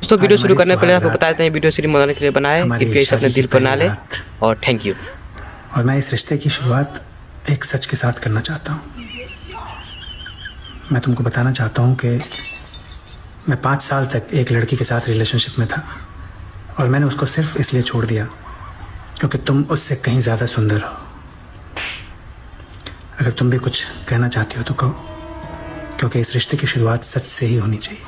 दोस्तों वीडियो शुरू करने से पहले आपको बता देते हैं वीडियो सिर्फ मनाने के लिए बना है, कृपया इसे अपने दिल पर ना ले और थैंक यू। और मैं इस रिश्ते की शुरुआत एक सच के साथ करना चाहता हूँ। मैं तुमको बताना चाहता हूँ कि मैं 5 साल तक एक लड़की के साथ रिलेशनशिप में था और मैंने उसको सिर्फ इसलिए छोड़ दिया क्योंकि तुम उससे कहीं ज़्यादा सुंदर हो। अगर तुम भी कुछ कहना चाहती हो तो कहो, क्योंकि इस रिश्ते की शुरुआत सच से ही होनी चाहिए।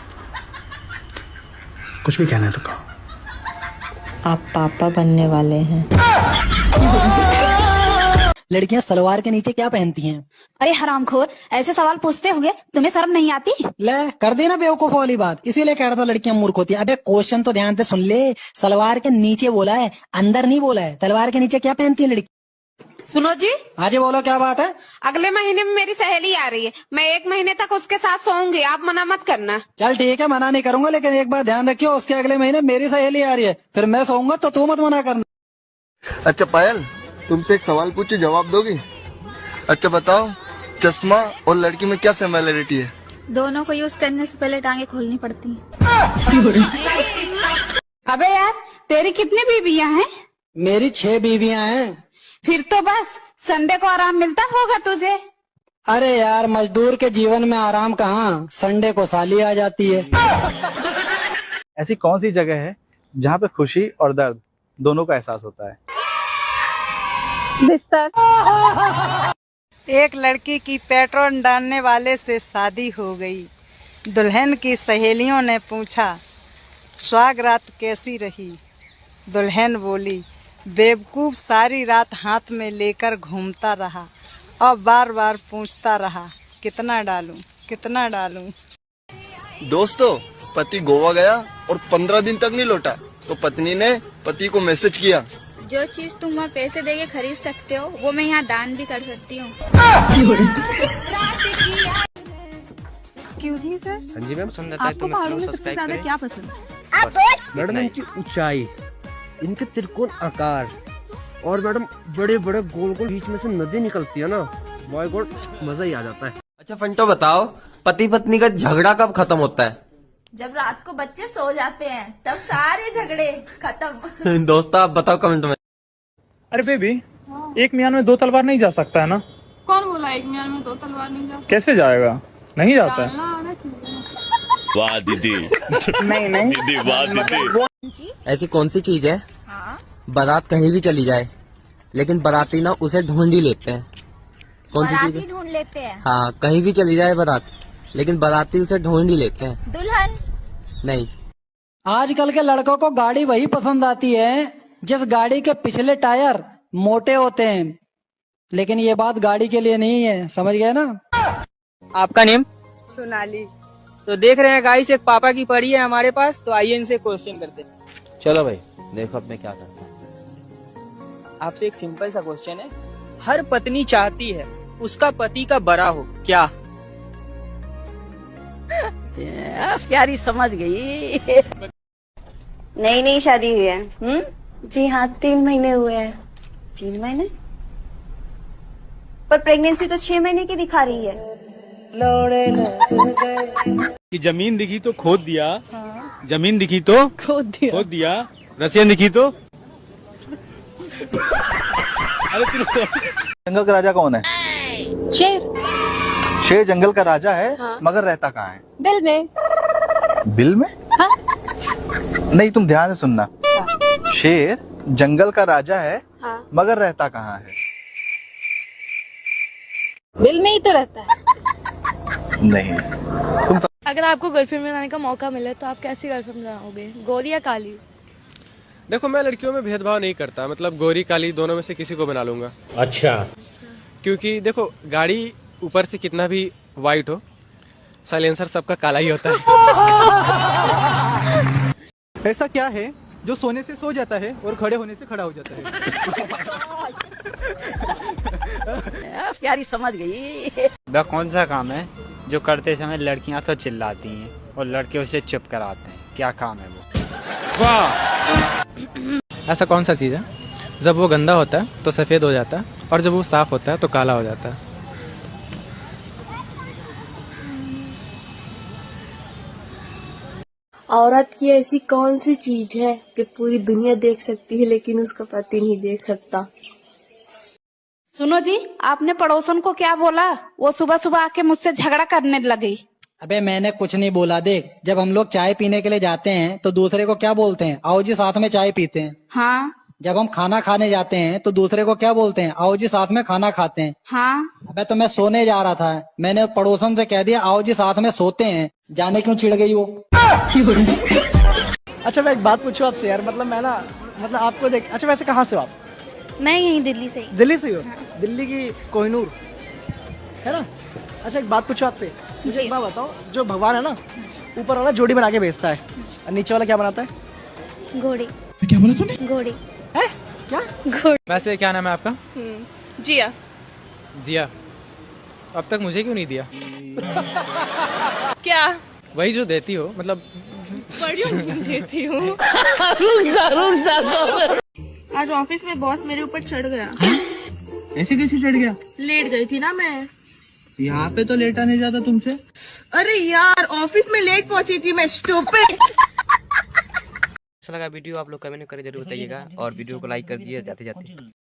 कुछ भी कहना है तो कहो। आप पापा बनने वाले हैं। लड़कियां सलवार के नीचे क्या पहनती हैं? अरे हरामखोर, ऐसे सवाल पूछते हुए तुम्हें शर्म नहीं आती? ले कर देना बेवकूफ वाली बात, इसीलिए कह रहा था लड़कियां मूर्ख होती है। अबे क्वेश्चन तो ध्यान से सुन ले, सलवार के नीचे बोला है, अंदर नहीं बोला है। सलवार के नीचे क्या पहनती है लड़की? सुनो जी, आज बोलो क्या बात है? अगले महीने में मेरी सहेली आ रही है, मैं 1 महीने तक उसके साथ सोऊंगी, आप मना मत करना। चल ठीक है, मना नहीं करूंगा, लेकिन एक बात ध्यान रखियो, उसके अगले महीने मेरी सहेली आ रही है, फिर मैं सोऊंगा तो तू मत मना करना। अच्छा पायल, तुमसे एक सवाल पूछूं, जवाब दोगी? अच्छा बताओ, चश्मा और लड़की में क्या सिमिलरिटी है? दोनों को यूज करने से पहले टांगे खोलनी पड़ती हैं। अबे यार, तेरी कितनी बीवियां हैं? मेरी 6 बीवियां हैं। फिर तो बस संडे को आराम मिलता होगा तुझे। अरे यार, मजदूर के जीवन में आराम कहाँ, संडे को साली आ जाती है। ऐसी कौन सी जगह है जहाँ पे खुशी और दर्द दोनों का एहसास होता है? बिस्तर। एक लड़की की पेट्रोल डालने वाले से शादी हो गई। दुल्हन की सहेलियों ने पूछा, स्वागरात कैसी रही? दुल्हन बोली, बेवकूफ सारी रात हाथ में लेकर घूमता रहा और बार बार पूछता रहा, कितना डालूं, कितना डालूं। दोस्तों, पति गोवा गया और 15 दिन तक नहीं लौटा, तो पत्नी ने पति को मैसेज किया, जो चीज तुम वहाँ पैसे देके खरीद सकते हो वो मैं यहाँ दान भी कर सकती हूँ। हाँ जी मैम, पसंद आता है तो पहाड़ों में सबसे ज्यादा क्या पसंद है? मैडम इनकी ऊंचाई, इनके त्रिकोण आकार और मैडम बड़े बड़े गोल गोल बीच में से नदी निकलती है ना, बॉय गॉड मजा ही आ जाता है। अच्छा फंटो बताओ, पति पत्नी का झगड़ा कब खत्म होता है? जब रात को बच्चे सो जाते हैं तब सारे झगड़े खत्म। दोस्तों आप बताओ कमेंट में। अरे बेबी, एक म्यान में 2 तलवार नहीं जा सकता है ना? कौन बोला एक म्यान में 2 तलवार नहीं जा सकता? कैसे जाएगा? नहीं जाता है। वाह दीदी। नहीं दीदी वाह दीदी। ऐसी कौन सी चीज है बारात कहीं भी चली जाए लेकिन बाराती ना उसे ढूंढ ही लेते हैं? कौन सी चीज है? ढूंढ लेते हैं। हाँ, कहीं भी चली जाए बारात लेकिन बाराती उसे ढूंढ ही लेते हैं। दुल्हन नहीं। आजकल के लड़कों को गाड़ी वही पसंद आती है जिस गाड़ी के पिछले टायर मोटे होते हैं, लेकिन ये बात गाड़ी के लिए नहीं है, समझ गए ना? आपका नेम? सोनाली। तो देख रहे हैं गाइस, एक पापा की परी है हमारे पास, तो आइए इनसे क्वेश्चन करते हैं। चलो भाई, देखो अब मैं क्या करता हूँ। आपसे एक सिंपल सा क्वेश्चन है, हर पत्नी चाहती है उसका पति का बड़ा हो, क्या? प्यारी समझ गई। नई नई शादी हुई है। जी हाँ, 3 महीने हुए हैं। 3 महीने? पर प्रेगनेंसी तो 6 महीने की दिखा रही है। कि जमीन दिखी तो खोद दिया। हाँ। जमीन दिखी तो खोद दिया। रसियन दिखी तो जंगल का राजा कौन है? शेर। शेर जंगल का राजा है। हाँ। मगर रहता कहाँ है? बिल में। बिल में? हाँ। नहीं, तुम ध्यान से सुनना। हाँ। शेर जंगल का राजा है। हाँ। मगर रहता कहाँ है? बिल में ही तो रहता है। नहीं। अगर आपको गर्लफ्रेंड बनाने का मौका मिले तो आप कैसी गर्लफ्रेंड बनाओगे, गोरी या काली? देखो, मैं लड़कियों में भेदभाव नहीं करता, मतलब गोरी काली दोनों में से किसी को बना लूंगा। अच्छा। क्योंकि देखो, गाड़ी ऊपर से कितना भी वाइट हो, साइलेंसर सबका काला ही होता है। ऐसा क्या है जो सोने से सो जाता है और खड़े होने से खड़ा हो जाता है? प्यारी समझ गई। वह कौन सा काम है जो करते समय लड़कियां तो चिल्लाती हैं और लड़के उसे चुप कराते हैं? क्या काम है वो? वाह! ऐसा कौन सा चीज़ है जब वो गंदा होता है तो सफ़ेद हो जाता है और जब वो साफ होता है तो काला हो जाता है? औरत की ऐसी कौन सी चीज है कि पूरी दुनिया देख सकती है लेकिन उसका पति नहीं देख सकता? सुनो जी, आपने पड़ोसन को क्या बोला? वो सुबह सुबह आके मुझसे झगड़ा करने लगी। अबे मैंने कुछ नहीं बोला। देख, जब हम लोग चाय पीने के लिए जाते हैं तो दूसरे को क्या बोलते हैं? आओ जी साथ में चाय पीते हैं। हाँ। जब हम खाना खाने जाते हैं तो दूसरे को क्या बोलते हैं? आओ जी साथ में खाना खाते हैं। हाँ। अबे तो मैं सोने जा रहा था, मैंने पड़ोसन से कह दिया आओ जी साथ में सोते हैं। जाने क्यों चिढ़ गई वो? अच्छा मैं एक बात पूछूं आपसे यार, मतलब मैं ना मतलब आपको देख, अच्छा वैसे कहाँ से हो आप? मैं यहीं दिल्ली से। दिल्ली से ही हो? दिल्ली की कोहिनूर है ना? अच्छा एक बात पूछूं आपसे, मुझे एक बात बताओ, जो भगवान है ना, ऊपर वाला जोड़ी बना के भेजता है और नीचे वाला क्या बनाता है? घोड़ी। क्या बोला तूने? घोड़ी। है क्या? घोड़ी। वैसे क्या नाम है आपका? जिया। जिया। अब तक मुझे क्यों नहीं दिया? क्या? वही जो देती हो, मतलब बड़ी देती हूँ। आज ऑफिस में बॉस मेरे ऊपर चढ़ गया। ऐसे कैसे चढ़ गया? लेट गई थी ना मैं। यहाँ पे तो लेटा नहीं जाता तुमसे। अरे यार, ऑफिस में लेट पहुंची थी मैं, स्टूपिड। अच्छा लगा वीडियो आप लोग कमेंट करके जरूर बताइएगा और वीडियो को लाइक कर दिए जाते जाते।